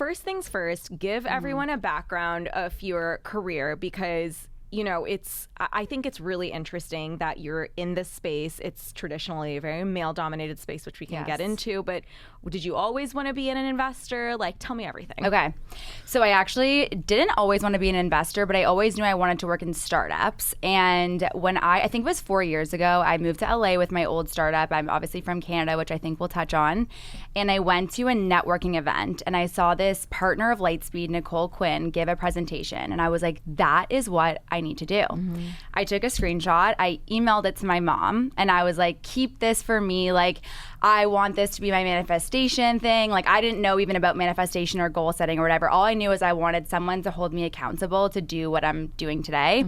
first things first, give everyone a background of your career because, you know, I think it's really interesting that you're in this space. It's traditionally a very male-dominated space, which we can get into. But did you always want to be an investor? Like, tell me everything. Okay. So I actually didn't always want to be an investor, but I always knew I wanted to work in startups. And when I think it was 4 years ago, I moved to LA with my old startup. I'm obviously from Canada, which I think we'll touch on. And I went to a networking event and I saw this partner of Lightspeed, Nicole Quinn, give a presentation. And I was like, that is what I need to do. I took a screenshot. I emailed it to my mom and I was like, keep this for me. Like, I want this to be my manifestation thing. Like, I didn't know even about manifestation or goal setting or whatever. All I knew is I wanted someone to hold me accountable to do what I'm doing today.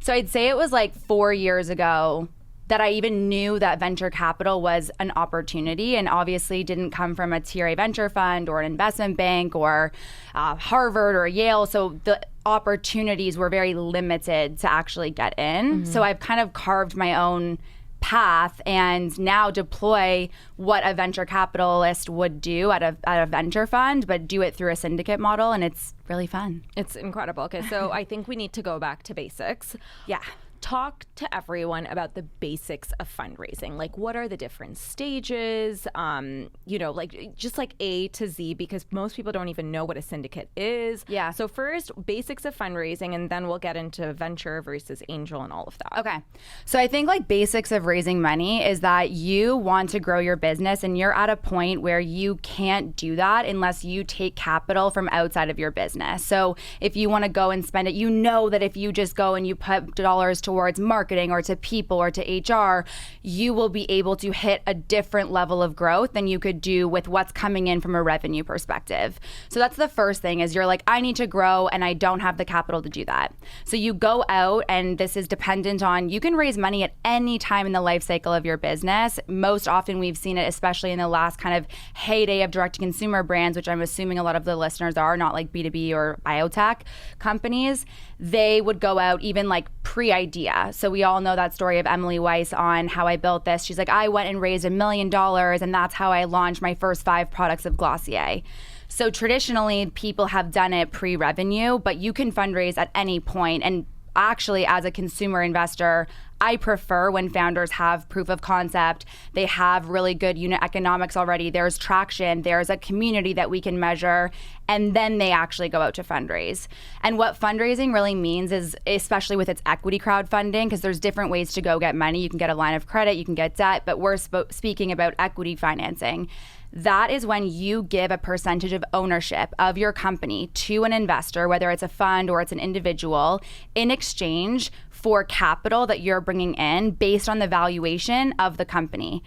So I'd say it was like 4 years ago that I even knew that venture capital was an opportunity, and obviously didn't come from a Tier A venture fund or an investment bank or Harvard or Yale. So the opportunities were very limited to actually get in. So I've kind of carved my own path and now deploy what a venture capitalist would do at a venture fund, but do it through a syndicate model, and it's really fun. It's incredible. Okay, so I think we need to go back to basics. Yeah. Talk to everyone about the basics of fundraising. Like, what are the different stages? You know, like just like A to Z, because most people don't even know what a syndicate is. Yeah. So first, basics of fundraising, and then we'll get into venture versus angel and all of that. Okay. So I think like basics of raising money is that you want to grow your business and you're at a point where you can't do that unless you take capital from outside of your business. So if you want to go and spend it, you know that if you just go and you put dollars towards marketing or to people or to HR, you will be able to hit a different level of growth than you could do with what's coming in from a revenue perspective. So that's the first thing is you're like, I need to grow and I don't have the capital to do that. So you go out, and this is dependent on, you can raise money at any time in the life cycle of your business. Most often we've seen it, especially in the last kind of heyday of direct to consumer brands, which I'm assuming a lot of the listeners are, not like B2B or biotech companies. They would go out even like pre-idea. So we all know that story of Emily Weiss on How I Built This. She's like, I went and raised $1 million and that's how I launched my first 5 products of Glossier. So traditionally, people have done it pre-revenue, but you can fundraise at any point. And actually, as a consumer investor, I prefer when founders have proof of concept, they have really good unit economics already, there's traction, there's a community that we can measure, and then they actually go out to fundraise. And what fundraising really means is, especially with its equity crowdfunding, because there's different ways to go get money. You can get a line of credit, you can get debt, but we're speaking about equity financing. That is when you give a percentage of ownership of your company to an investor, whether it's a fund or it's an individual, in exchange for capital that you're bringing in based on the valuation of the company.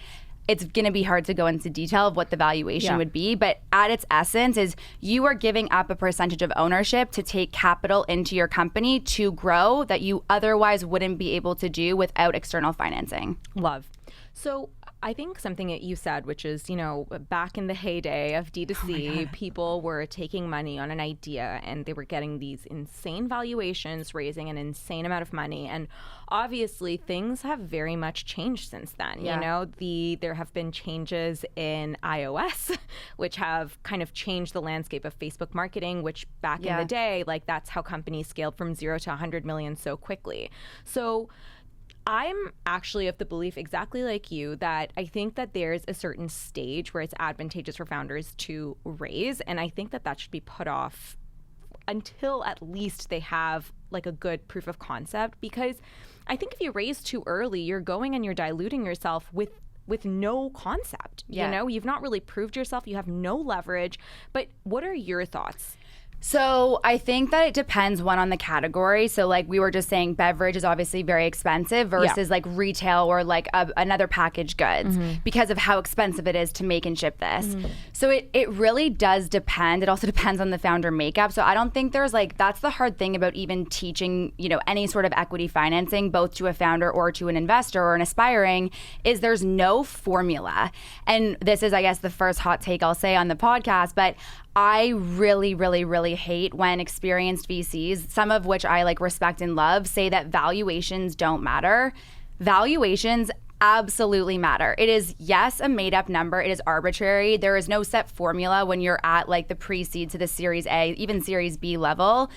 It's going to be hard to go into detail of what the valuation would be, but at its essence is you are giving up a percentage of ownership to take capital into your company to grow that you otherwise wouldn't be able to do without external financing. Love. So I think something that you said, which is, you know, back in the heyday of D2C, people were taking money on an idea and they were getting these insane valuations, raising an insane amount of money. And obviously things have very much changed since then. You know, there have been changes in iOS, which have kind of changed the landscape of Facebook marketing, which back in the day, like that's how companies scaled from 0 to 100 million so quickly. So I'm actually of the belief, exactly like you, that I think that there's a certain stage where it's advantageous for founders to raise, and I think that that should be put off until at least they have like a good proof of concept, because I think if you raise too early, you're going and you're diluting yourself with no concept. You know, you've not really proved yourself, you have no leverage. But what are your thoughts? So I think that it depends, one, on the category. So like we were just saying, beverage is obviously very expensive versus like retail or like another packaged goods because of how expensive it is to make and ship this. So it really does depend. It also depends on the founder makeup. So I don't think there's like, that's the hard thing about even teaching, you know, any sort of equity financing, both to a founder or to an investor or an aspiring, is there's no formula. And this is, I guess, the first hot take I'll say on the podcast, but I really, really, really hate when experienced VCs, some of which I like respect and love, say that valuations don't matter. Valuations absolutely matter. It is, yes, a made up number. It is arbitrary. There is no set formula when you're at like the pre-seed to the Series A, even Series B level.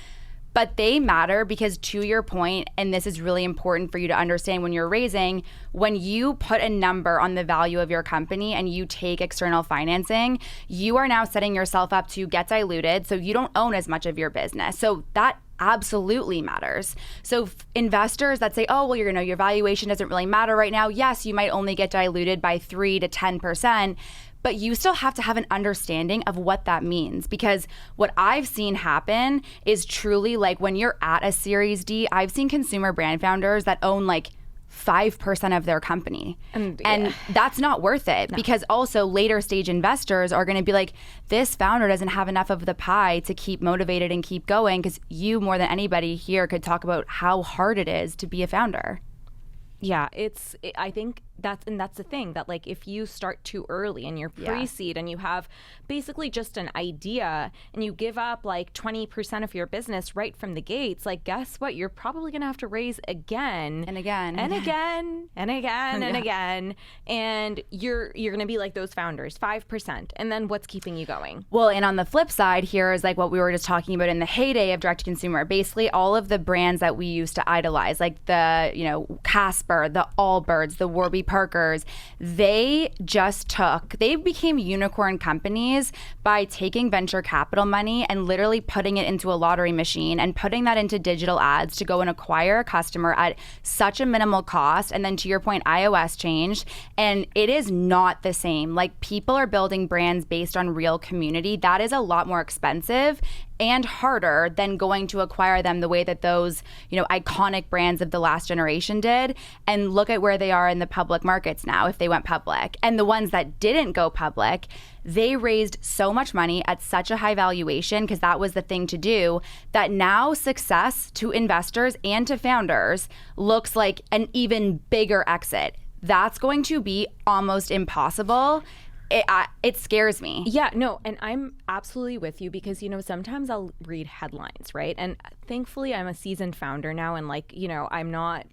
But they matter because, to your point, and this is really important for you to understand when you're raising, when you put a number on the value of your company and you take external financing, you are now setting yourself up to get diluted, so you don't own as much of your business. So that absolutely matters. So investors that say, oh, well, your valuation doesn't really matter right now. Yes, you might only get diluted by 3 to 10%. But you still have to have an understanding of what that means, because what I've seen happen is truly like when you're at a Series D, I've seen consumer brand founders that own like 5% of their company. And that's not worth it, because also later stage investors are going to be like, this founder doesn't have enough of the pie to keep motivated and keep going, because you more than anybody here could talk about how hard it is to be a founder. Yeah, I think that's the thing, that like if you start too early and you're pre-seed and you have basically just an idea and you give up like 20% of your business right from the gates, like guess what? You're probably going to have to raise again and again and again and again and again. And you're going to be like those founders, 5%. And then what's keeping you going? Well, and on the flip side here is like what we were just talking about in the heyday of direct to consumer. Basically all of the brands that we used to idolize, like the, Casper, the Allbirds, the Warby Parkers, they became unicorn companies by taking venture capital money and literally putting it into a lottery machine and putting that into digital ads to go and acquire a customer at such a minimal cost. And then to your point, iOS changed, and it is not the same. Like, people are building brands based on real community. That is a lot more expensive and harder than going to acquire them the way that those, iconic brands of the last generation did. And look at where they are in the public markets now if they went public. And the ones that didn't go public, they raised so much money at such a high valuation, because that was the thing to do, that now success to investors and to founders looks like an even bigger exit. That's going to be almost impossible. It scares me. Yeah, no, and I'm absolutely with you, because, sometimes I'll read headlines, right? And thankfully I'm a seasoned founder now, and I'm not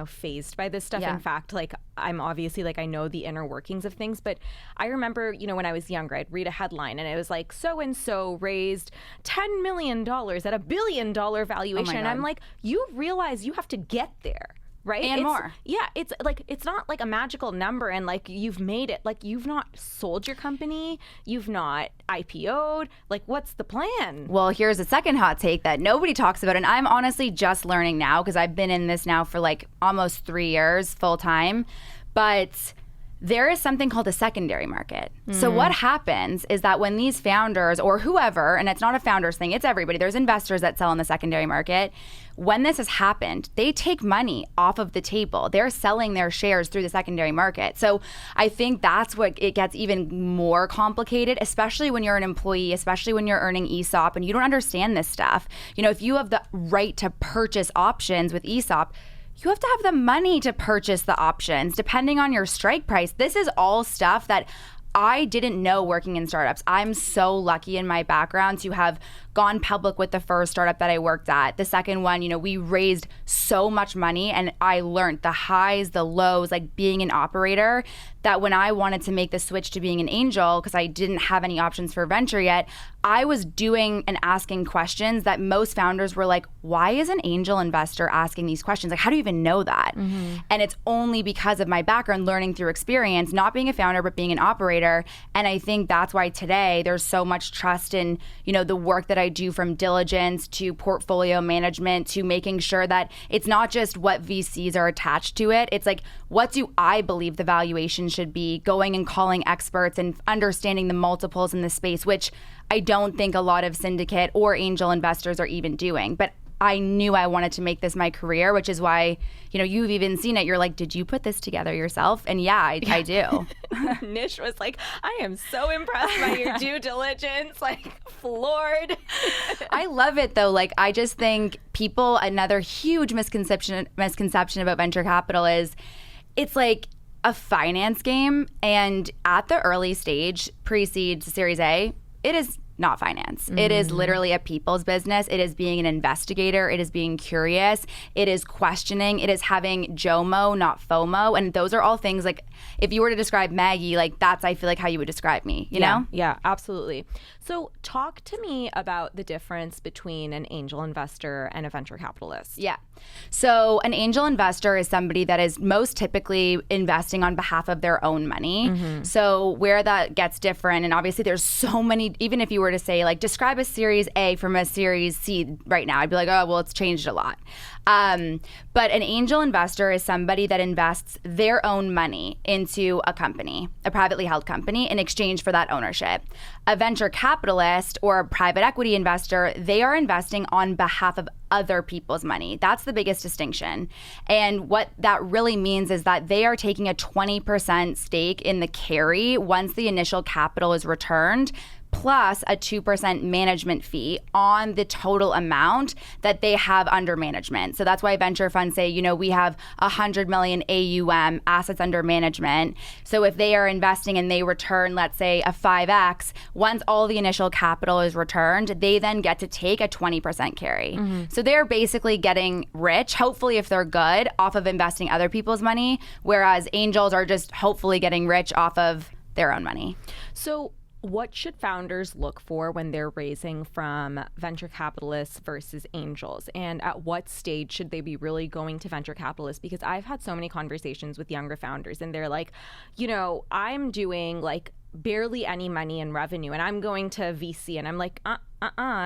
phased by this stuff. Yeah. In fact, I'm obviously I know the inner workings of things, but I remember, when I was younger, I'd read a headline and it was like, so-and-so raised $10 million at $1 billion valuation. And I'm like, you realize you have to get there. Right? And more. Yeah, it's not like a magical number and you've made it. You've not sold your company, you've not IPO'd. What's the plan? Well, here's a second hot take that nobody talks about, and I'm honestly just learning now, because I've been in this now for almost 3 years full time. But there is something called a secondary market. So what happens is that when these founders or whoever, and it's not a founders thing, it's everybody, there's investors that sell in the secondary market. When this has happened, they take money off of the table. They're selling their shares through the secondary market. So I think that's what it gets even more complicated, especially when you're an employee, especially when you're earning ESOP and you don't understand this stuff. If you have the right to purchase options with ESOP, you have to have the money to purchase the options depending on your strike price. This is all stuff that I didn't know working in startups. I'm so lucky in my background to have gone public with the first startup that I worked at. The second one, we raised so much money, and I learned the highs, the lows, being an operator, that when I wanted to make the switch to being an angel, because I didn't have any options for venture yet, I was doing and asking questions that most founders were like, why is an angel investor asking these questions? How do you even know that? Mm-hmm. And it's only because of my background, learning through experience, not being a founder, but being an operator. And I think that's why today there's so much trust in, the work that I do, from diligence to portfolio management to making sure that it's not just what VCs are attached to it. It's what do I believe the valuation should be, going and calling experts and understanding the multiples in the space, which I don't think a lot of syndicate or angel investors are even doing. But I knew I wanted to make this my career, which is why, you've even seen it. You're like, did you put this together yourself? And yeah, I do. Nish was like, I am so impressed by your due diligence, floored. I love it though. I just think another huge misconception about venture capital is it's a finance game. And at the early stage, pre-seed to Series A, it is not finance. It is literally a people's business. It is being an investigator. It is being curious. It is questioning. It is having JOMO, not FOMO. And those are all things like, if you were to describe Maggie, like that's, I feel like, how you would describe me, you know? Yeah, absolutely. So talk to me about the difference between an angel investor and a venture capitalist. Yeah. So an angel investor is somebody that is most typically investing on behalf of their own money. So where that gets different, and obviously there's so many, even if you were to say like, describe a Series A from a Series C right now, I'd be like, oh, well, it's changed a lot. But an angel investor is somebody that invests their own money into a company, a privately held company, in exchange for that ownership. A venture capitalist or a private equity investor, they are investing on behalf of other people's money. That's the biggest distinction. And what that really means is that they are taking a 20% stake in the carry once the initial capital is returned, plus a 2% management fee on the total amount that they have under management. So that's why venture funds say, you know, we have 100 million AUM, assets under management. So if they are investing and they return, let's say, a 5x, once all the initial capital is returned, they then get to take a 20% carry. So they're basically getting rich, hopefully if they're good, off of investing other people's money, whereas angels are just hopefully getting rich off of their own money. So what should founders look for when they're raising from venture capitalists versus angels? And at what stage should they be really going to venture capitalists? Because I've had so many conversations with younger founders and they're like, you know, I'm doing like barely any money in revenue and I'm going to VC. And I'm like,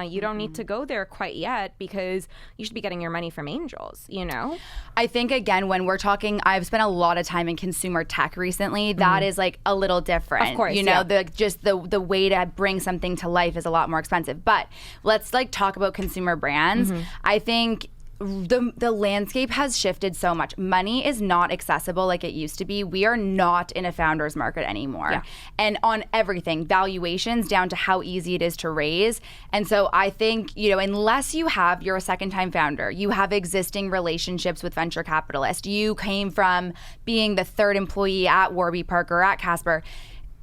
you don't need to go there quite yet because you should be getting your money from angels, you know? I think, again, when we're talking, I've spent a lot of time in consumer tech recently. That is like a little different. Of course, you know, the way to bring something to life is a lot more expensive. But let's like talk about consumer brands. I think the landscape has shifted so much. Money is not accessible like it used to be. We are not in a founder's market anymore. Yeah. And on everything, valuations down to how easy it is to raise. And so I think, you know, unless you're a second-time founder, you have existing relationships with venture capitalists, you came from being the third employee at Warby Parker or at Casper,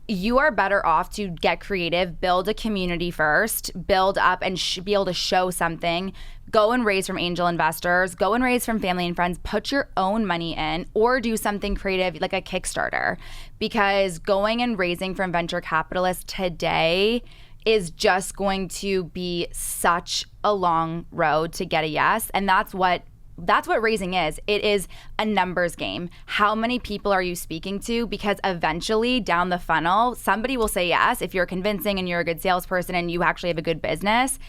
you are better off to get creative, build a community first, build up and be able to show something, go and raise from angel investors, go and raise from family and friends, put your own money in, or do something creative like a Kickstarter. Because going and raising from venture capitalists today is just going to be such a long road to get a yes. And that's what raising is. It is a numbers game. How many people are you speaking to? Because eventually down the funnel, somebody will say yes if you're convincing and you're a good salesperson and you actually have a good business.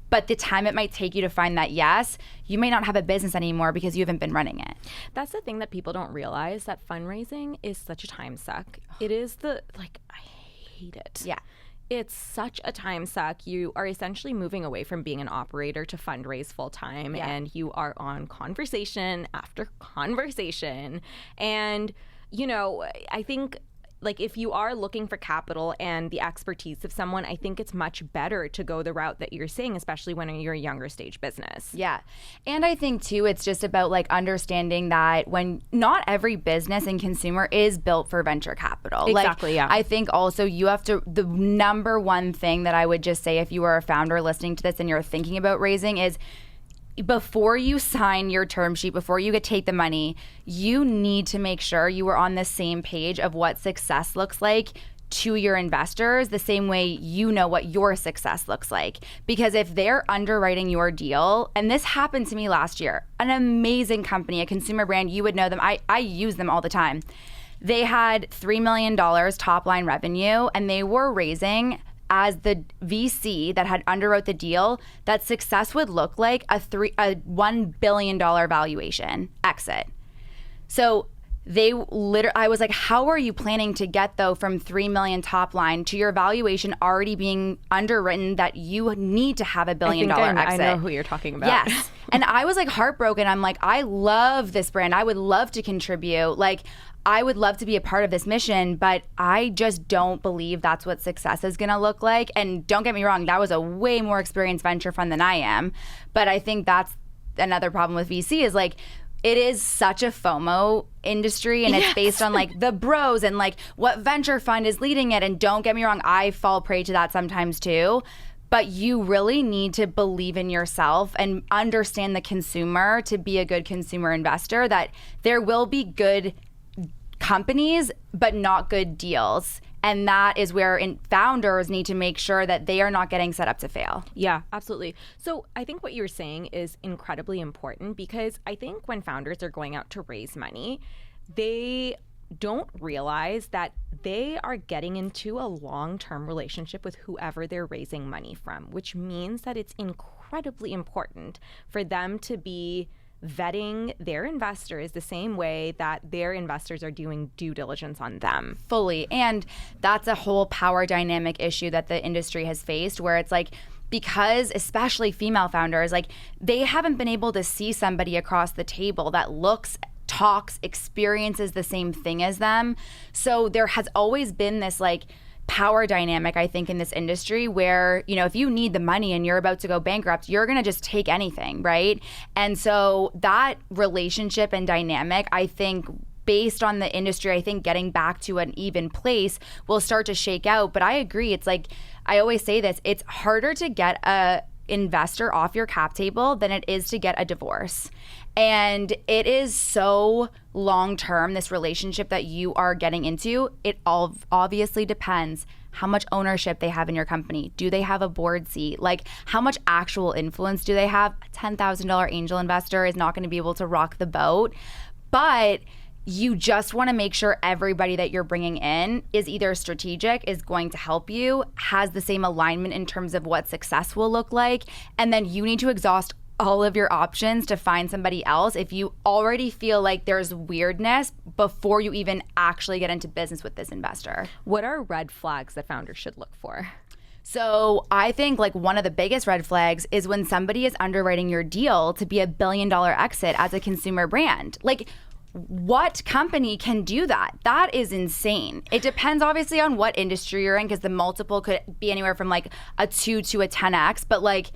But the time it might take you to find that yes, you may not have a business anymore because you haven't been running it. That's the thing that people don't realize, that fundraising is such a time suck. It is I hate it. Yeah. It's such a time suck. You are essentially moving away from being an operator to fundraise full time, and you are on conversation after conversation. And, you know, I think like if you are looking for capital and the expertise of someone, I think it's much better to go the route that you're saying, especially when you're a younger stage business. Yeah. And I think too, it's just about like understanding that when not every business and consumer is built for venture capital. Exactly, yeah. I think also you have to, the number one thing that I would just say if you are a founder listening to this and you're thinking about raising is, before you sign your term sheet, before you take the money, you need to make sure you are on the same page of what success looks like to your investors, the same way you know what your success looks like. Because if they're underwriting your deal, and this happened to me last year, an amazing company, a consumer brand, you would know them. I use them all the time. They had $3 million top line revenue, and they were raising, as the VC that had underwrote the deal, that success would look like a $1 billion valuation exit. So I was like, how are you planning to get though from 3 million top line to your valuation already being underwritten that you need to have $1 billion exit? I know who you're talking about. Yes. And I was like heartbroken. I'm like, I love this brand. I would love to contribute. Like, I would love to be a part of this mission, but I just don't believe that's what success is going to look like. And don't get me wrong, that was a way more experienced venture fund than I am. But I think that's another problem with VC is like, it is such a FOMO industry, and it's based on like the bros and like what venture fund is leading it. And don't get me wrong, I fall prey to that sometimes too. But you really need to believe in yourself and understand the consumer to be a good consumer investor, that there will be good companies, but not good deals. And that is where founders need to make sure that they are not getting set up to fail. Yeah, absolutely. So I think what you're saying is incredibly important, because I think when founders are going out to raise money, they don't realize that they are getting into a long-term relationship with whoever they're raising money from, which means that it's incredibly important for them to be vetting their investors the same way that their investors are doing due diligence on them. Fully. And that's a whole power dynamic issue that the industry has faced, where it's like, because especially female founders, like they haven't been able to see somebody across the table that looks, talks, experiences the same thing as them. So there has always been this like power dynamic, I think, in this industry where, you know, if you need the money and you're about to go bankrupt, you're going to just take anything, right? And so that relationship and dynamic, I think, based on the industry, I think getting back to an even place will start to shake out. But I agree. It's like, I always say this, it's harder to get a investor off your cap table than it is to get a divorce. And it is so long-term, this relationship that you are getting into. It all obviously depends how much ownership they have in your company. Do they have a board seat? Like, how much actual influence do they have? A $10,000 angel investor is not going to be able to rock the boat. But you just want to make sure everybody that you're bringing in is either strategic, is going to help you, has the same alignment in terms of what success will look like, and then you need to exhaust all of your options to find somebody else if you already feel like there's weirdness before you even actually get into business with this investor. What are red flags that founders should look for? So I think like one of the biggest red flags is when somebody is underwriting your deal to be $1 billion exit as a consumer brand. Like, what company can do that? That is insane. It depends obviously on what industry you're in, because the multiple could be anywhere from like a 2 to a 10x, but like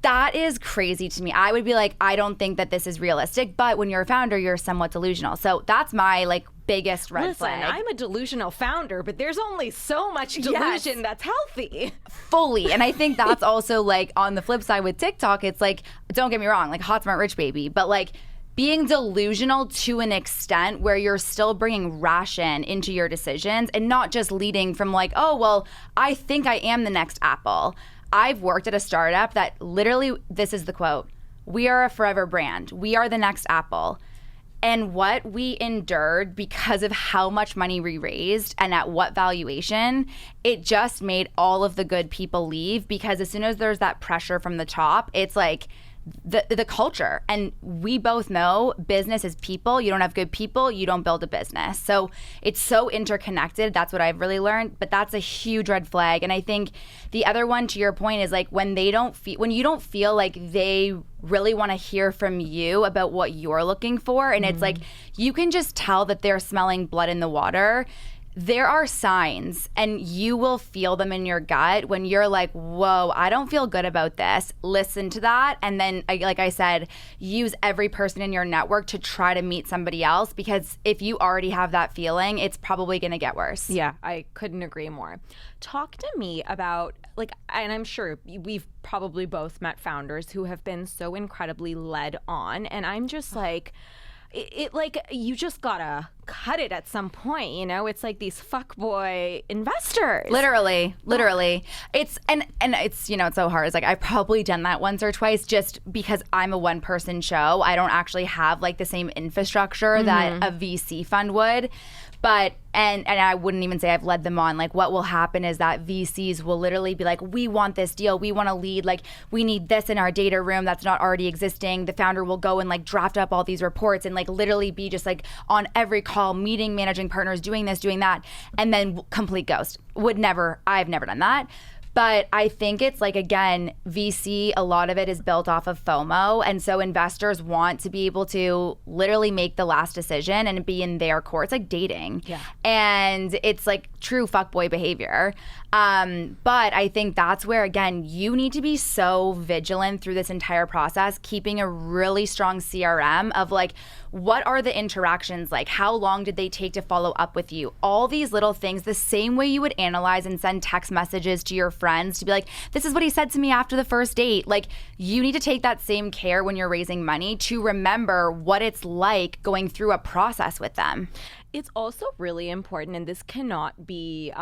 that is crazy to me. I would be like, I don't think that this is realistic, but when you're a founder, you're somewhat delusional. So that's my like biggest red flag. I'm a delusional founder, but there's only so much delusion that's healthy. Fully. And I think that's also like on the flip side with TikTok, it's like, don't get me wrong, like hot, smart, rich baby, but like being delusional to an extent where you're still bringing ration into your decisions and not just leading from like, oh, well, I think I am the next Apple. I've worked at a startup that literally, this is the quote, "We are a forever brand. We are the next Apple." And what we endured because of how much money we raised and at what valuation, it just made all of the good people leave, because as soon as there's that pressure from the top, it's like the culture. And we both know business is people. You don't have good people, you don't build a business. So it's so interconnected. That's what I've really learned. But that's a huge red flag. And I think the other one, to your point, is like when you don't feel like they really want to hear from you about what you're looking for. And it's like, you can just tell that they're smelling blood in the water. There are signs, and you will feel them in your gut when you're like, whoa, I don't feel good about this. Listen to that. And then, like I said, use every person in your network to try to meet somebody else, because if you already have that feeling, it's probably going to get worse. Yeah, I couldn't agree more. Talk to me about, like, and I'm sure we've probably both met founders who have been so incredibly led on. And I'm just like, it like, you just gotta cut it at some point, you know? It's like these fuckboy investors. Literally. It's and it's, you know, it's so hard. It's like, I've probably done that once or twice just because I'm a one-person show. I don't actually have like the same infrastructure that a VC fund would. But, and I wouldn't even say I've led them on. Like, what will happen is that VCs will literally be like, we want this deal. We want to lead. Like, we need this in our data room that's not already existing. The founder will go and like draft up all these reports and like literally be just like on every call, meeting managing partners, doing this, doing that, and then complete ghost. I've never done that. But I think it's like, again, VC, a lot of it is built off of FOMO. And so investors want to be able to literally make the last decision and be in their court. It's like dating. Yeah. And it's like true fuckboy behavior. But I think that's where, again, you need to be so vigilant through this entire process, keeping a really strong CRM of like, what are the interactions like? How long did they take to follow up with you? All these little things, the same way you would analyze and send text messages to your friends to be like, this is what he said to me after the first date. Like, you need to take that same care when you're raising money to remember what it's like going through a process with them. It's also really important, and this cannot be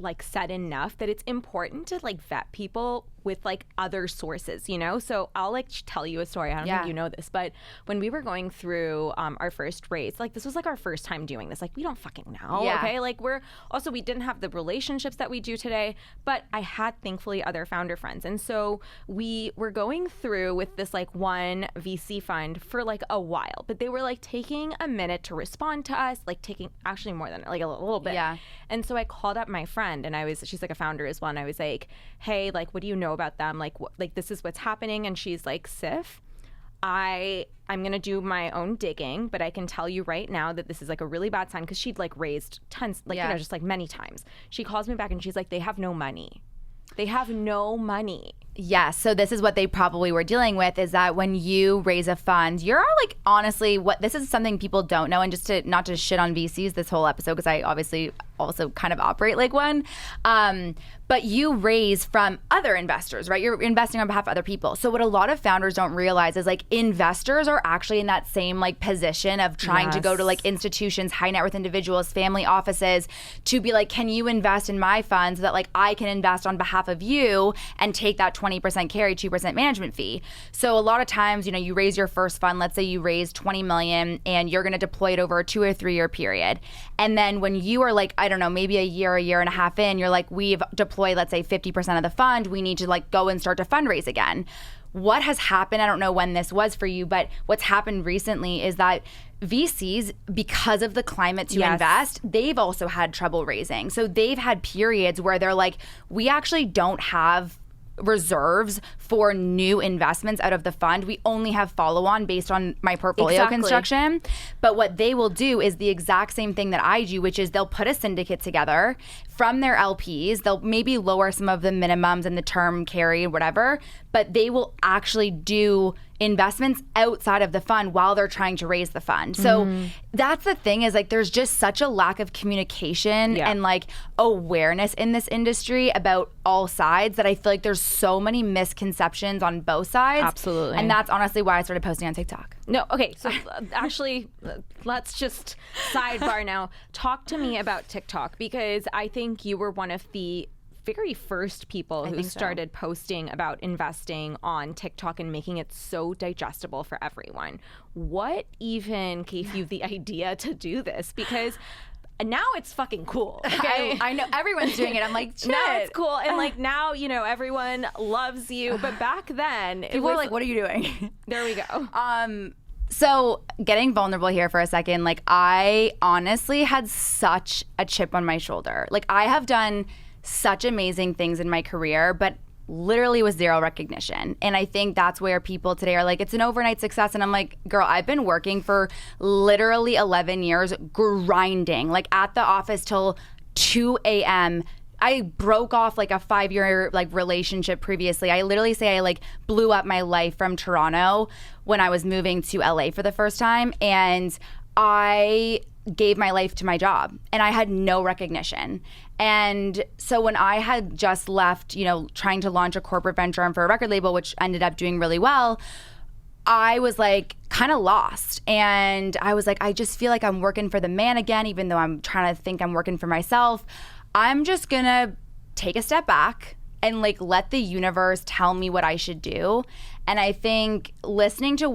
like said enough, that it's important to like vet people with like other sources, you know? So I'll like tell you a story. I don't think you know this, but when we were going through our first raise, like this was like our first time doing this. Like we don't fucking know, okay? Like we didn't have the relationships that we do today, but I had thankfully other founder friends. And so we were going through with this like one VC fund for like a while, but they were like taking a minute to respond to us, like taking actually more than like a little bit. Yeah. And so I called up my friend and she's like a founder as well. And I was like, hey, like, what do you know about them? Like, this is what's happening. And she's like, Sif, I'm going to do my own digging, but I can tell you right now that this is like a really bad sign, because she'd like raised tons, like, you know, just like many times. She calls me back and she's like, they have no money. They have no money. Yes. So this is what they probably were dealing with, is that when you raise a fund, you're like, honestly, this is something people don't know. And just to not to shit on VCs this whole episode, because I obviously also kind of operate like one. But you raise from other investors, right? You're investing on behalf of other people. So what a lot of founders don't realize is like investors are actually in that same like position of trying to go to like institutions, high net worth individuals, family offices to be like, can you invest in my fund so that like I can invest on behalf of you and take that 20% carry, 2% management fee. So a lot of times, you know, you raise your first fund, let's say you raise 20 million and you're going to deploy it over a 2 or 3 year period. And then when you are like, I don't know, maybe a year and a half in, you're like, we've deployed, let's say 50% of the fund, we need to like go and start to fundraise again. What has happened, I don't know when this was for you, but what's happened recently is that VCs, because of the climate to invest, they've also had trouble raising. So they've had periods where they're like, we actually don't have reserves for new investments out of the fund. We only have follow-on based on my portfolio construction. But what they will do is the exact same thing that I do, which is they'll put a syndicate together from their LPs. They'll maybe lower some of the minimums and the term carry, whatever, but they will actually do investments outside of the fund while they're trying to raise the fund. So that's the thing, is like there's just such a lack of communication and like awareness in this industry about all sides that I feel like there's so many misconceptions on both sides. Absolutely. And that's honestly why I started posting on TikTok. No, okay, so actually, let's just sidebar now. Talk to me about TikTok, because I think you were one of the very first people who started posting about investing on TikTok and making it so digestible for everyone. What even gave you the idea to do this? Because now it's fucking cool. Okay? I know everyone's doing it. I'm like, shit. Now it's cool. And like now, you know, everyone loves you. But back then, people were like, what are you doing? There we go. So getting vulnerable here for a second, like I honestly had such a chip on my shoulder. Like I have done such amazing things in my career, but literally with zero recognition. And I think that's where people today are like, it's an overnight success. And I'm like, girl, I've been working for literally 11 years, grinding, like at the office till 2 a.m. I broke off like a 5-year like relationship previously. I literally say I like blew up my life from Toronto when I was moving to LA for the first time. And I gave my life to my job and I had no recognition. And so when I had just left, you know, trying to launch a corporate venture arm for a record label, which ended up doing really well, I was like kind of lost. And I was like, I just feel like I'm working for the man again, even though I'm trying to think I'm working for myself. I'm just gonna take a step back and like let the universe tell me what I should do. And I think listening to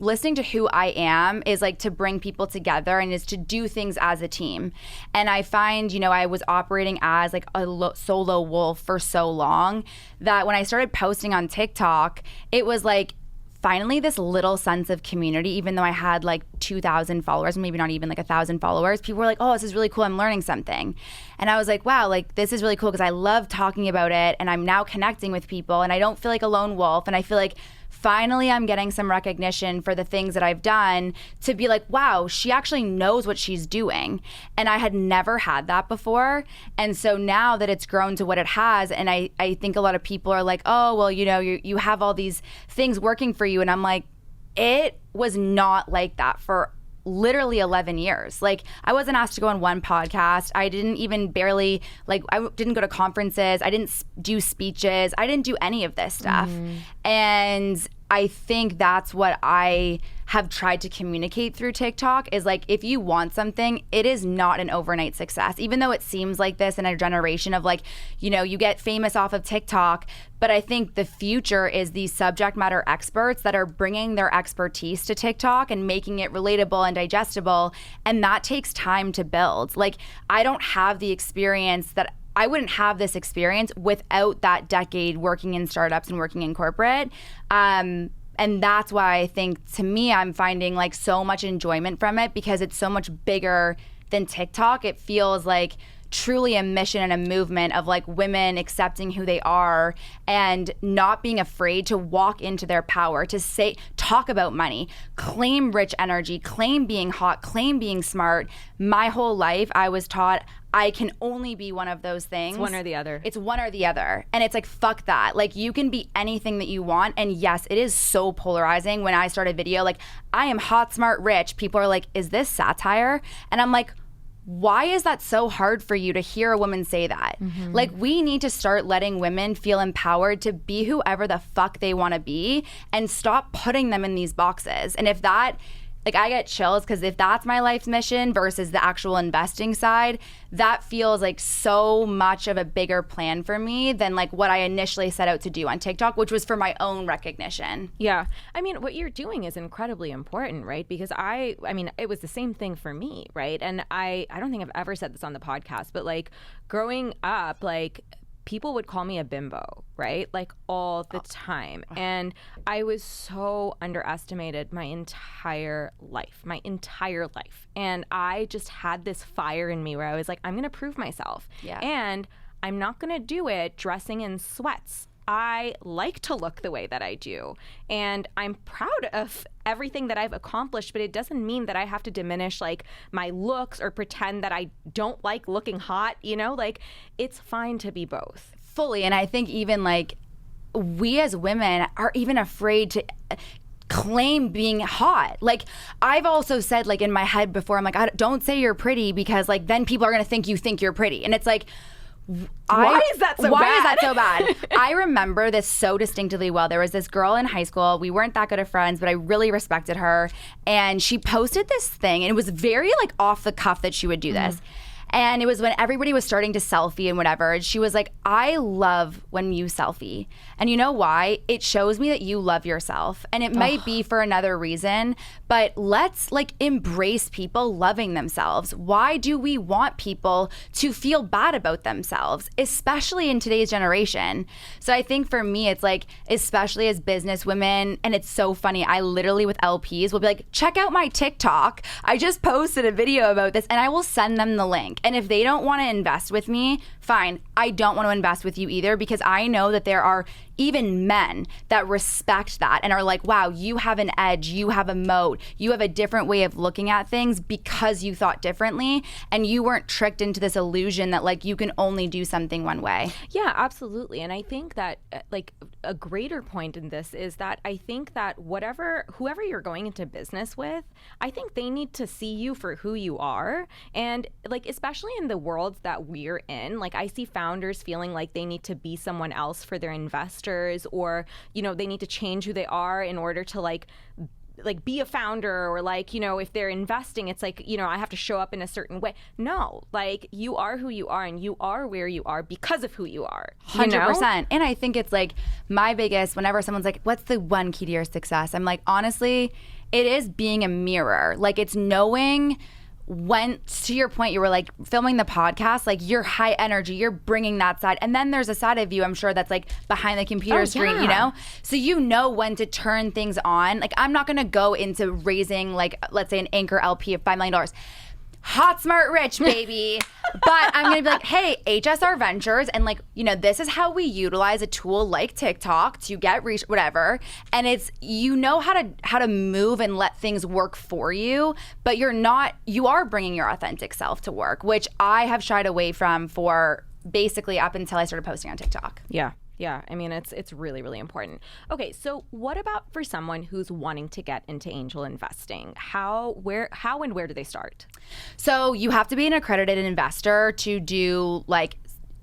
listening to who I am is like to bring people together and is to do things as a team. And I find, you know, I was operating as like a solo wolf for so long that when I started posting on TikTok, it was like finally this little sense of community, even though I had like 2,000 followers, maybe not even like 1,000 followers, people were like, oh, this is really cool. I'm learning something. And I was like, wow, like this is really cool because I love talking about it and I'm now connecting with people and I don't feel like a lone wolf. And I feel like finally I'm getting some recognition for the things that I've done to be like, wow, she actually knows what she's doing. And I had never had that before. And so now that it's grown to what it has, and I think a lot of people are like, oh, well, you know, you have all these things working for you. And I'm like, it was not like that for literally 11 years. Like, I wasn't asked to go on one podcast. I didn't even barely, like, I didn't go to conferences. I didn't do speeches. I didn't do any of this stuff. And I think that's what I have tried to communicate through TikTok is like, if you want something, it is not an overnight success. Even though it seems like this in a generation of like, you know, you get famous off of TikTok. But I think the future is these subject matter experts that are bringing their expertise to TikTok and making it relatable and digestible. And that takes time to build. Like, I don't have the experience that I wouldn't have this experience without that decade working in startups and working in corporate. And that's why I think, to me, I'm finding like so much enjoyment from it because it's so much bigger than TikTok. It feels like truly a mission and a movement of like women accepting who they are and not being afraid to walk into their power, to say, talk about money, claim rich energy, claim being hot, claim being smart. My whole life I was taught I can only be one of those things. It's one or the other. It's one or the other. And it's like, fuck that. Like, you can be anything that you want. And yes, it is so polarizing. When I start a video, like, I am hot, smart, rich, people are like, is this satire? And I'm like, why is that so hard for you to hear a woman say that? Like, we need to start letting women feel empowered to be whoever the fuck they want to be and stop putting them in these boxes. And if that, like, I get chills because if that's my life's mission versus the actual investing side, that feels like so much of a bigger plan for me than like what I initially set out to do on TikTok, which was for my own recognition. Yeah. I mean, what you're doing is incredibly important, right? Because I mean, it was the same thing for me, right? And I don't think I've ever said this on the podcast, but like growing up, like, people would call me a bimbo, right? Like, all the time. And I was so underestimated my entire life. And I just had this fire in me where I was like, I'm going to prove myself. Yeah. And I'm not going to do it dressing in sweats. I like to look the way that I do. And I'm proud of everything that I've accomplished, but it doesn't mean that I have to diminish like my looks or pretend that I don't like looking hot, you know? Like, it's fine to be both. Fully. And I think even like we as women are even afraid to claim being hot. Like, I've also said, like, in my head before, I'm like, don't say you're pretty because like then people are going to think you think you're pretty. And it's like, why is that so bad? I remember this so distinctively well. There was this girl in high school. We weren't that good of friends, but I really respected her. And she posted this thing, and it was very like off the cuff that she would do this. And it was when everybody was starting to selfie and whatever. And she was like, I love when you selfie. And you know why? It shows me that you love yourself. And it might be for another reason, but let's like embrace people loving themselves. Why do we want people to feel bad about themselves, especially in today's generation? So I think for me, it's like, especially as business women, and it's so funny, I literally with LPs will be like, check out my TikTok. I just posted a video about this, and I will send them the link. And if they don't want to invest with me, fine. I don't want to invest with you either, because I know that there are even men that respect that and are like, wow, you have an edge, you have a moat, you have a different way of looking at things because you thought differently and you weren't tricked into this illusion that like you can only do something one way. Yeah, absolutely. And I think that like a greater point in this is that I think that whoever you're going into business with, I think they need to see you for who you are. And like, especially in the world that we're in, like I see founders feeling like they need to be someone else for their investors, or, you know, they need to change who they are in order to like be a founder, or like, you know, if they're investing, it's like, you know, I have to show up in a certain way. No, like you are who you are and you are where you are because of who you are. 100%. And I think it's like my biggest, whenever someone's like, what's the one key to your success? I'm like, honestly, it is being a mirror. Like, it's knowing went to your point, you were like filming the podcast, like you're high energy, you're bringing that side. And then there's a side of you, I'm sure, that's like behind the computer screen, you know? So you know when to turn things on. Like I'm not going to go into raising like, let's say an anchor LP of $5 million. Hot, smart, rich, baby. But I'm going to be like, hey, HSR Ventures, and like, you know, this is how we utilize a tool like TikTok to get reach, whatever. And it's, you know how to move and let things work for you, but you are bringing your authentic self to work, which I have shied away from for basically up until I started posting on TikTok. Yeah. Yeah, I mean, it's really, really important. Okay, so what about for someone who's wanting to get into angel investing? How and where do they start? So you have to be an accredited investor to do like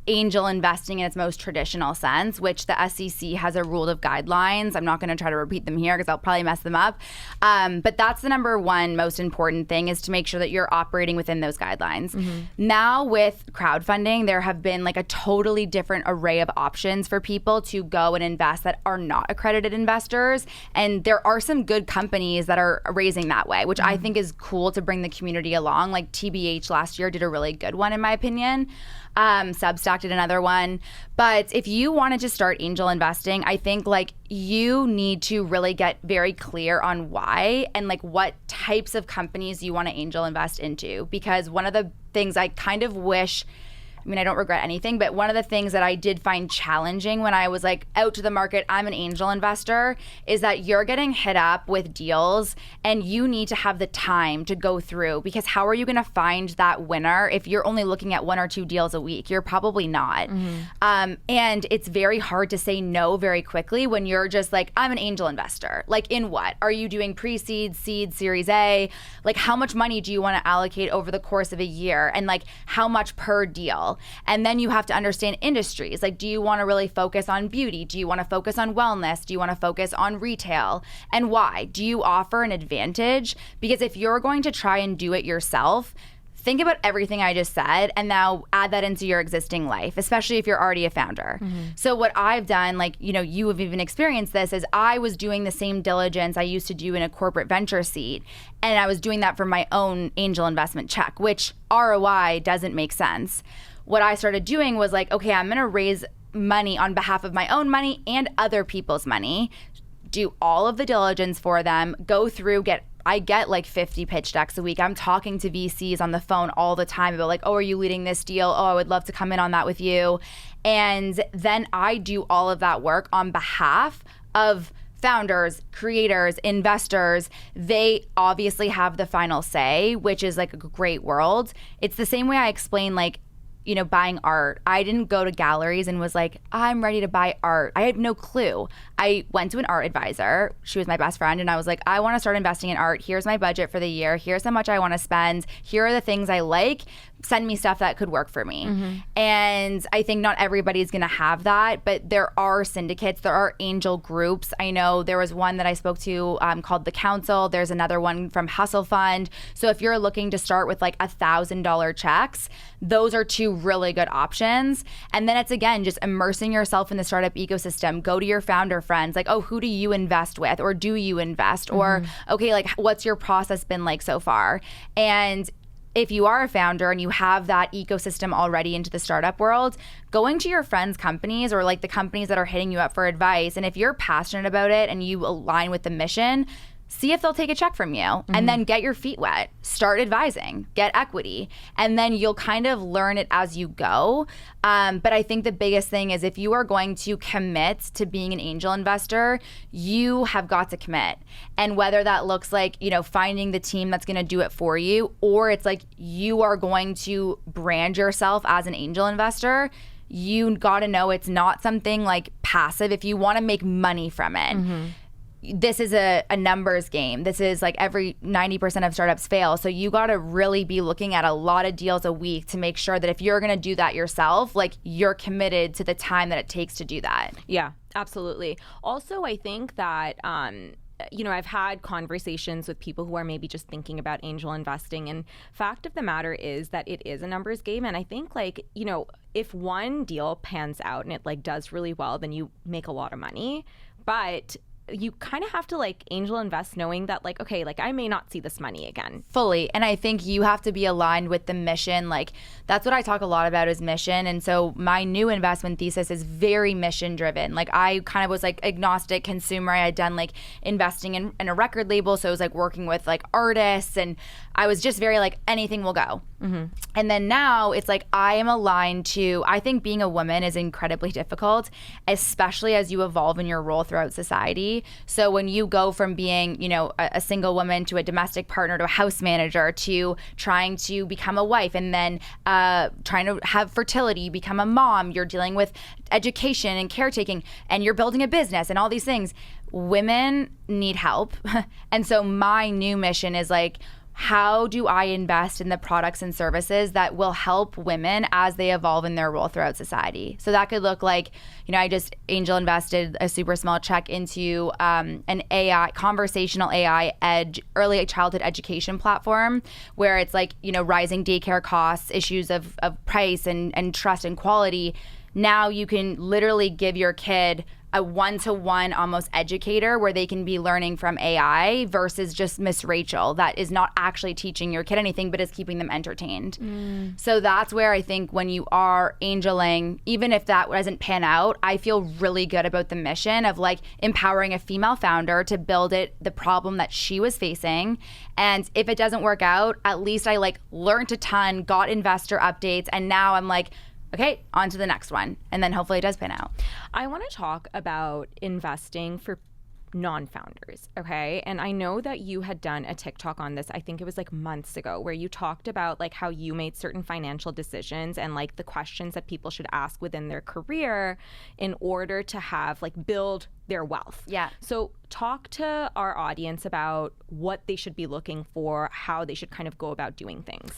angel investing in its most traditional sense, which the SEC has a rule of guidelines. I'm not going to try to repeat them here because I'll probably mess them up. But that's the number one most important thing, is to make sure that you're operating within those guidelines. Mm-hmm. Now with crowdfunding, there have been like a totally different array of options for people to go and invest that are not accredited investors. And there are some good companies that are raising that way, which I think is cool to bring the community along. Like TBH last year did a really good one, in my opinion. Substack did another one. But if you wanted to start angel investing, I think like you need to really get very clear on why and like what types of companies you want to angel invest into. Because one of the things I kind of wish, I mean, I don't regret anything, but one of the things that I did find challenging when I was like out to the market, I'm an angel investor, is that you're getting hit up with deals and you need to have the time to go through, because how are you going to find that winner if you're only looking at 1 or 2 deals a week? You're probably not. Mm-hmm. And it's very hard to say no very quickly when you're just like, I'm an angel investor. Like in what? Are you doing pre-seed, seed, series A? Like how much money do you want to allocate over the course of a year? And like how much per deal? And then you have to understand industries. Like, do you want to really focus on beauty? Do you want to focus on wellness? Do you want to focus on retail? And why? Do you offer an advantage? Because if you're going to try and do it yourself, think about everything I just said and now add that into your existing life, especially if you're already a founder. Mm-hmm. So what I've done, like, you know, you have even experienced this, is I was doing the same diligence I used to do in a corporate venture seat. And I was doing that for my own angel investment check, which ROI doesn't make sense. What I started doing was like, okay, I'm going to raise money on behalf of my own money and other people's money, do all of the diligence for them, go through, I get like 50 pitch decks a week. I'm talking to VCs on the phone all the time about like, oh, are you leading this deal? Oh, I would love to come in on that with you. And then I do all of that work on behalf of founders, creators, investors. They obviously have the final say, which is like a great world. It's the same way I explain like, you know, buying art. I didn't go to galleries and was like, I'm ready to buy art. I had no clue. I went to an art advisor. She was my best friend. And I was like, I want to start investing in art. Here's my budget for the year. Here's how much I want to spend. Here are the things I like. Send me stuff that could work for me. Mm-hmm. And I think not everybody's going to have that, but there are syndicates. There are angel groups. I know there was one that I spoke to called The Council. There's another one from Hustle Fund. So if you're looking to start with like $1,000 checks, those are 2 really good options. And then it's, again, just immersing yourself in the startup ecosystem. Go to your founder friends. Like, oh, who do you invest with? Or do you invest? Mm-hmm. Or, okay, like, what's your process been like so far? And if you are a founder and you have that ecosystem already into the startup world, going to your friends' companies or like the companies that are hitting you up for advice, and if you're passionate about it and you align with the mission, see if they'll take a check from you. Mm-hmm. And then get your feet wet. Start advising. Get equity. And then you'll kind of learn it as you go. But I think the biggest thing is if you are going to commit to being an angel investor, you have got to commit. And whether that looks like, you know, finding the team that's going to do it for you, or it's like you are going to brand yourself as an angel investor, you got to know it's not something like passive. If you want to make money from it, mm-hmm. This is a numbers game. This is like every 90% of startups fail. So you got to really be looking at a lot of deals a week to make sure that if you're going to do that yourself, like you're committed to the time that it takes to do that. Yeah, absolutely. Also, I think that, you know, I've had conversations with people who are maybe just thinking about angel investing. And fact of the matter is that it is a numbers game. And I think like, you know, if one deal pans out and it like does really well, then you make a lot of money. But you kind of have to like angel invest knowing that like, okay, like I may not see this money again. Fully. And I think you have to be aligned with the mission. Like that's what I talk a lot about is mission. And so my new investment thesis is very mission driven. Like I kind of was like agnostic consumer. I had done like investing in a record label. So I was like working with like artists, and I was just very like anything will go. And then now it's like I am aligned to, I think being a woman is incredibly difficult, especially as you evolve in your role throughout society. So when you go from being, you know, a single woman to a domestic partner to a house manager to trying to become a wife and then trying to have fertility, you become a mom, you're dealing with education and caretaking and you're building a business and all these things, women need help. And so my new mission is like, how do I invest in the products and services that will help women as they evolve in their role throughout society? So that could look like, you know, I just angel invested a super small check into an AI, conversational AI early childhood education platform where it's like, you know, rising daycare costs, issues of price and trust and quality. Now you can literally give your kid a one-to-one almost educator where they can be learning from AI versus just Miss Rachel that is not actually teaching your kid anything but is keeping them entertained. So that's where I think when you are angeling, even if that doesn't pan out, I feel really good about the mission of like empowering a female founder to build the problem that she was facing. And if it doesn't work out, at least I like learned a ton, got investor updates, and now I'm like, okay, on to the next one. And then hopefully it does pan out. I want to talk about investing for non-founders, okay? And I know that you had done a TikTok on this, I think it was like months ago, where you talked about like how you made certain financial decisions and like the questions that people should ask within their career in order to have like build their wealth. Yeah. So talk to our audience about what they should be looking for, how they should kind of go about doing things.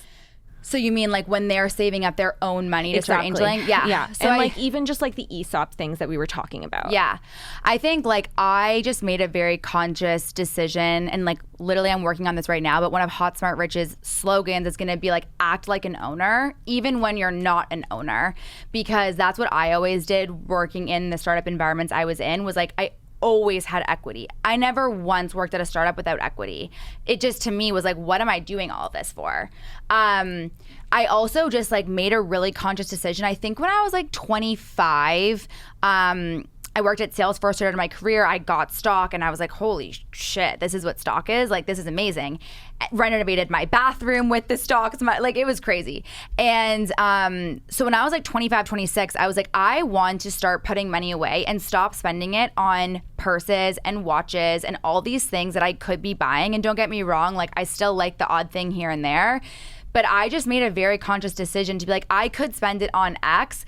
So you mean like when they're saving up their own money to start angeling? Yeah. Yeah. So and like even just like the ESOP things that we were talking about. Yeah. I think like I just made a very conscious decision, and like literally I'm working on this right now, but one of Hot Smart Rich's slogans is going to be like act like an owner even when you're not an owner, because that's what I always did working in the startup environments I was in, was like I always had equity. I never once worked at a startup without equity. It just to me was like, what am I doing all of this for? I also just like made a really conscious decision. I think when I was like 25, I worked at Salesforce, started my career. I got stock and I was like, holy shit, this is what stock is. Like, this is amazing. Renovated my bathroom with the stocks. Like, it was crazy. And so when I was like 25, 26, I was like, I want to start putting money away and stop spending it on purses and watches and all these things that I could be buying. And don't get me wrong, like I still like the odd thing here and there. But I just made a very conscious decision to be like, I could spend it on X.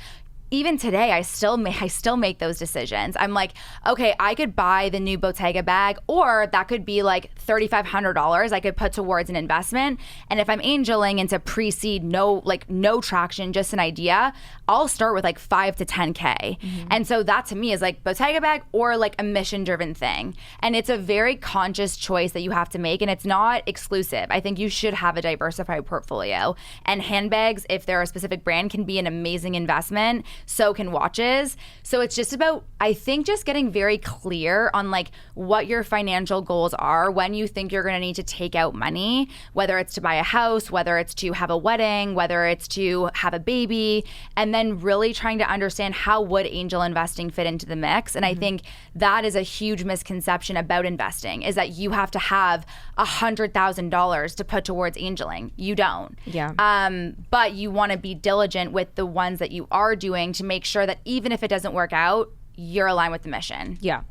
Even today, I still make those decisions. I'm like, okay, I could buy the new Bottega bag, or that could be like $3,500 I could put towards an investment. And if I'm angeling into pre-seed, no traction, just an idea, I'll start with like 5 to 10K. And so that to me is like Bottega bag or like a mission-driven thing. And it's a very conscious choice that you have to make, and it's not exclusive. I think you should have a diversified portfolio. And handbags, if they're a specific brand, can be an amazing investment. So can watches. So it's just about, I think, just getting very clear on like what your financial goals are, when you think you're going to need to take out money, whether it's to buy a house, whether it's to have a wedding, whether it's to have a baby, and then really trying to understand how would angel investing fit into the mix. And I think that is a huge misconception about investing, is that you have to have $100,000 to put towards angeling. You don't. Yeah. But you want to be diligent with the ones that you are doing to make sure that even if it doesn't work out, you're aligned with the mission. Yeah.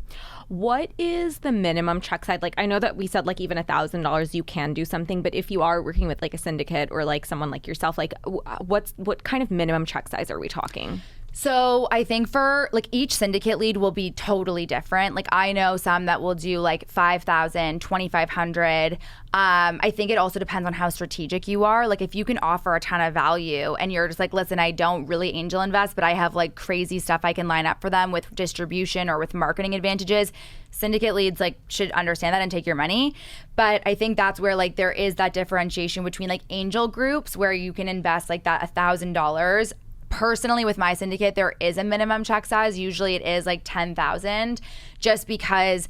What is the minimum check size? Like, I know that we said like even $1,000 you can do something, but if you are working with like a syndicate or like someone like yourself, like what kind of minimum check size are we talking? So I think for like each syndicate lead will be totally different. Like I know some that will do like 5,000, 2,500. I think it also depends on how strategic you are. Like if you can offer a ton of value and you're just like, listen, I don't really angel invest, but I have like crazy stuff I can line up for them with distribution or with marketing advantages. Syndicate leads like should understand that and take your money. But I think that's where like there is that differentiation between like angel groups where you can invest like that $1,000. Personally, with my syndicate, there is a minimum check size. Usually it is like 10,000, just because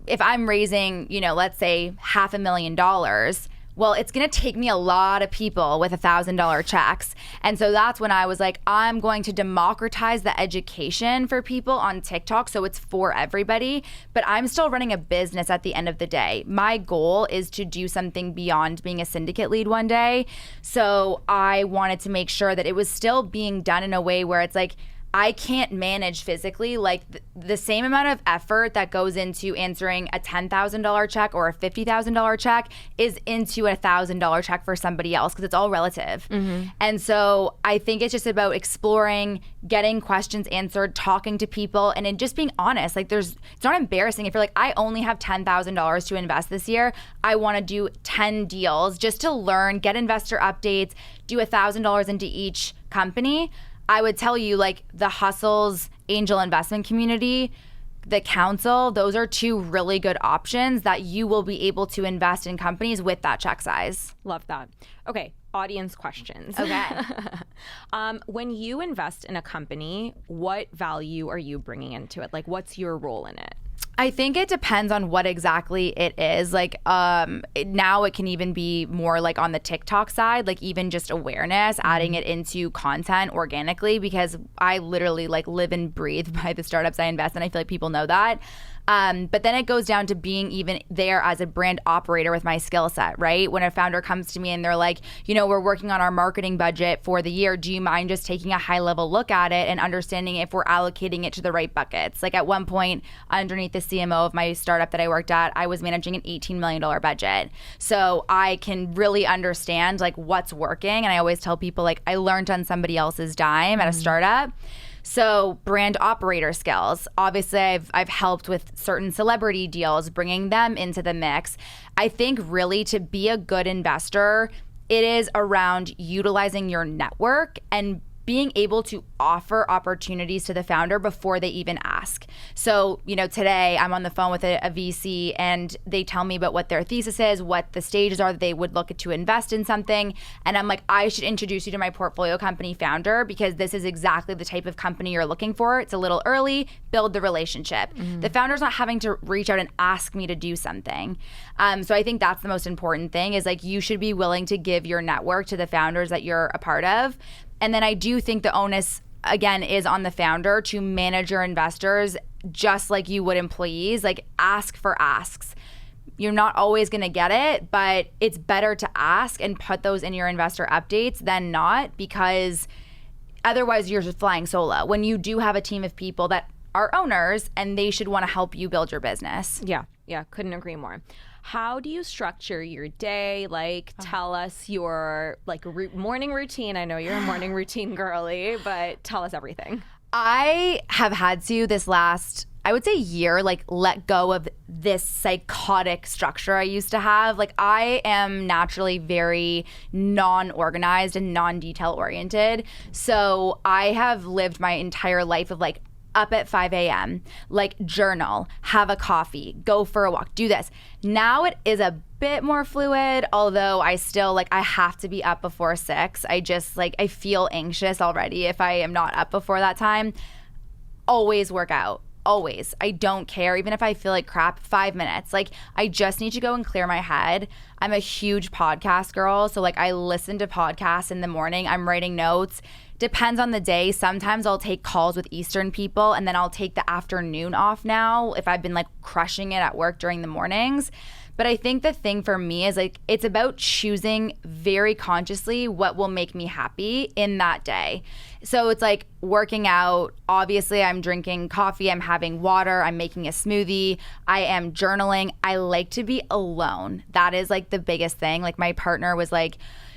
if I'm raising, let's say $500,000, well, it's going to take me a lot of people with $1,000 checks. And so that's when I was like, I'm going to democratize the education for people on TikTok so it's for everybody. But I'm still running a business at the end of the day. My goal is to do something beyond being a syndicate lead one day. So I wanted to make sure that it was still being done in a way where it's like, I can't manage physically like the same amount of effort that goes into answering a $10,000 check or a $50,000 check is into a $1,000 check for somebody else because it's all relative. And so I think it's just about exploring, getting questions answered, talking to people, and then just being honest. Like it's not embarrassing if you're like, I only have $10,000 to invest this year. I want to do 10 deals just to learn, get investor updates, do $1,000 into each company. I would tell you, like, the Hustles angel investment community, the council, those are two really good options that you will be able to invest in companies with that check size. Love that. Okay, audience questions. Okay. When you invest in a company, what value are you bringing into it? Like, what's your role in it? I think it depends on what exactly it is. Like now it can even be more like on the TikTok side, like even just awareness, adding it into content organically, because I literally like live and breathe by the startups I invest in. I feel like people know that. But then it goes down to being even there as a brand operator with my skill set, right? When a founder comes to me and they're like, we're working on our marketing budget for the year. Do you mind just taking a high level look at it and understanding if we're allocating it to the right buckets? Like at one point, underneath the CMO of my startup that I worked at, I was managing an $18 million budget. So I can really understand like what's working. And I always tell people like I learned on somebody else's dime at a startup. So brand operator skills. Obviously, I've helped with certain celebrity deals, bringing them into the mix. I think really to be a good investor, it is around utilizing your network and being able to offer opportunities to the founder before they even ask. So, today I'm on the phone with a VC and they tell me about what their thesis is, what the stages are that they would look to invest in something. And I'm like, I should introduce you to my portfolio company founder because this is exactly the type of company you're looking for. It's a little early, build the relationship. The founder's not having to reach out and ask me to do something. So I think that's the most important thing is like you should be willing to give your network to the founders that you're a part of. And then I do think the onus, again, is on the founder to manage your investors just like you would employees. Like ask for asks. You're not always going to get it, but it's better to ask and put those in your investor updates than not, because otherwise you're just flying solo. When you do have a team of people that are owners and they should want to help you build your business. Yeah, couldn't agree more. How do you structure your day? Like, tell us your morning routine. I know you're a morning routine girly, but tell us everything. I have had to this last, I would say year, like let go of this psychotic structure I used to have. Like I am naturally very non-organized and non-detail oriented. So I have lived my entire life of like up at 5 a.m., like journal, have a coffee, go for a walk, do this. Now it is a bit more fluid, although I still I have to be up before 6. I just I feel anxious already if I am not up before that time. Always work out. Always. I don't care. Even if I feel like crap, 5 minutes. I just need to go and clear my head. I'm a huge podcast girl. So I listen to podcasts in the morning. I'm writing notes. Depends on the day. Sometimes I'll take calls with Eastern people and then I'll take the afternoon off now if I've been crushing it at work during the mornings. But I think the thing for me is it's about choosing very consciously what will make me happy in that day. So it's working out. Obviously, I'm drinking coffee. I'm having water. I'm making a smoothie. I am journaling. I like to be alone. That is the biggest thing. My partner was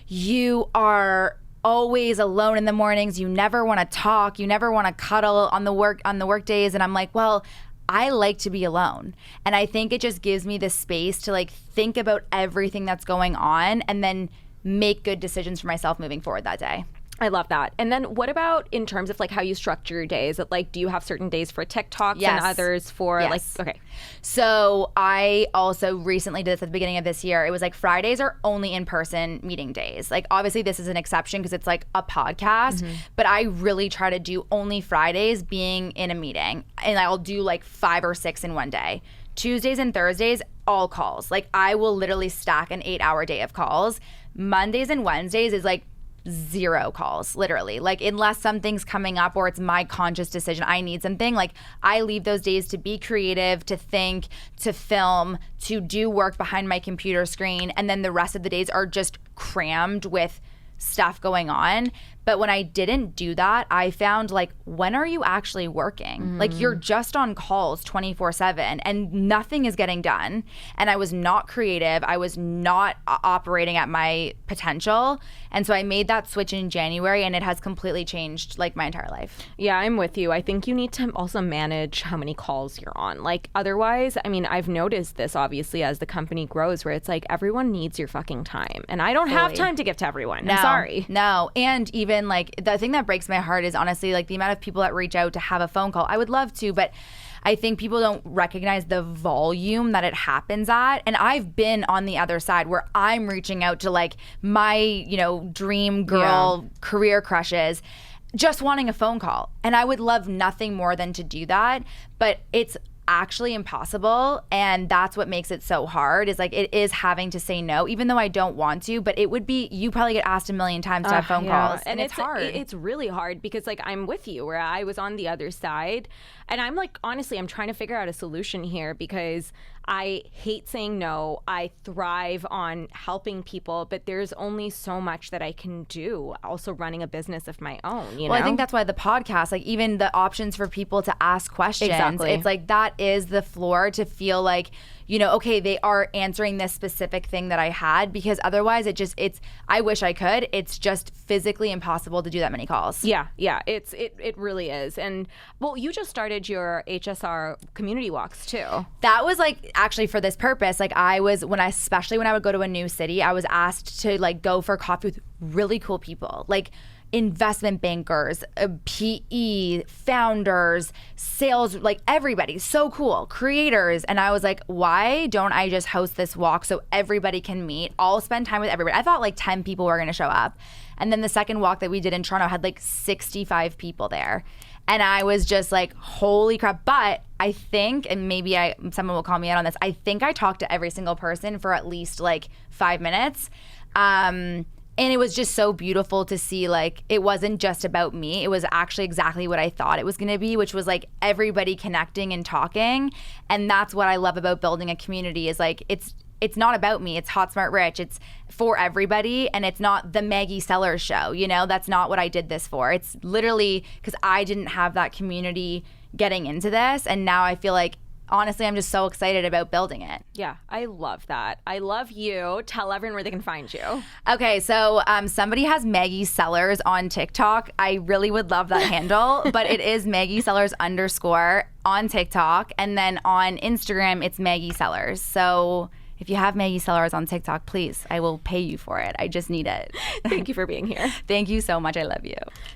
you are always alone in the mornings. You never want to talk. You never want to cuddle on the work days. And I'm well, I like to be alone. And I think it just gives me the space to think about everything that's going on and then make good decisions for myself moving forward that day. I love that. And then what about in terms of how you structure your days? Do you have certain days for TikToks Yes. and others for Yes. okay. So I also recently did this at the beginning of this year. It was Fridays are only in-person meeting days. Obviously this is an exception because it's a podcast, but I really try to do only Fridays being in a meeting. And I'll do 5 or 6 in one day. Tuesdays and Thursdays, all calls. Like I will literally stack an 8-hour day of calls. Mondays and Wednesdays is like 0 calls, literally. Like unless something's coming up or it's my conscious decision, I need something, like I leave those days to be creative, to think, to film, to do work behind my computer screen. And then the rest of the days are just crammed with stuff going on. But when I didn't do that, I found like, when are you actually working? Like you're just on calls 24/7 and nothing is getting done. And I was not creative. I was not operating at my potential. And so I made that switch in January and it has completely changed like my entire life. Yeah, I'm with you. I think you need to also manage how many calls you're on. Like otherwise, I mean, I've noticed this obviously as the company grows where it's like everyone needs your fucking time. And I don't have time to give to everyone. I'm sorry. No. And even like the thing that breaks my heart is honestly like the amount of people that reach out to have a phone call. I would love to, but I think people don't recognize the volume that it happens at. And I've been on the other side where I'm reaching out to like my, you know, dream girl career crushes, just wanting a phone call. And I would love nothing more than to do that. But it's actually impossible, and that's what makes it so hard, is like it is having to say no, even though I don't want to. But it would be, you probably get asked a million times to have phone calls, and it's hard. It's really hard because like I'm with you where I was on the other side, and I'm like, honestly, I'm trying to figure out a solution here because I hate saying no. I thrive on helping people, but there's only so much that I can do also running a business of my own, you know? I think that's why the podcast, like even the options for people to ask questions, it's like that is the floor to feel like, you know, okay, they are answering this specific thing that I had, because otherwise it's I wish I could. It's just physically impossible to do that many calls. Yeah, it really is. And well, you just started your HSR community walks too. That was like actually for this purpose. Like especially when I would go to a new city, I was asked to like go for coffee with really cool people. Like investment bankers, PE, founders, sales, like everybody, so cool, creators. And I was like, why don't I just host this walk so everybody can meet? I'll spend time with everybody. I thought like 10 people were going to show up. And then the second walk that we did in Toronto had like 65 people there. And I was just like, holy crap. But I think, and maybe someone will call me out on this, I think I talked to every single person for at least like 5 minutes. And it was just so beautiful to see, like, it wasn't just about me. It was actually exactly what I thought it was going to be, which was like everybody connecting and talking. And that's what I love about building a community, is like, it's not about me. It's Hot, Smart, Rich. It's for everybody. And it's not the Maggie Sellers show. You know, that's not what I did this for. It's literally because I didn't have that community getting into this. And now I feel like, honestly, I'm just so excited about building it. Yeah, I love that. I love you. Tell everyone where they can find you. Okay, so somebody has Maggie Sellers on TikTok. I really would love that handle, but it is Maggie Sellers _ on TikTok. And then on Instagram, it's Maggie Sellers. So if you have Maggie Sellers on TikTok, please, I will pay you for it. I just need it. Thank you for being here. Thank you so much. I love you.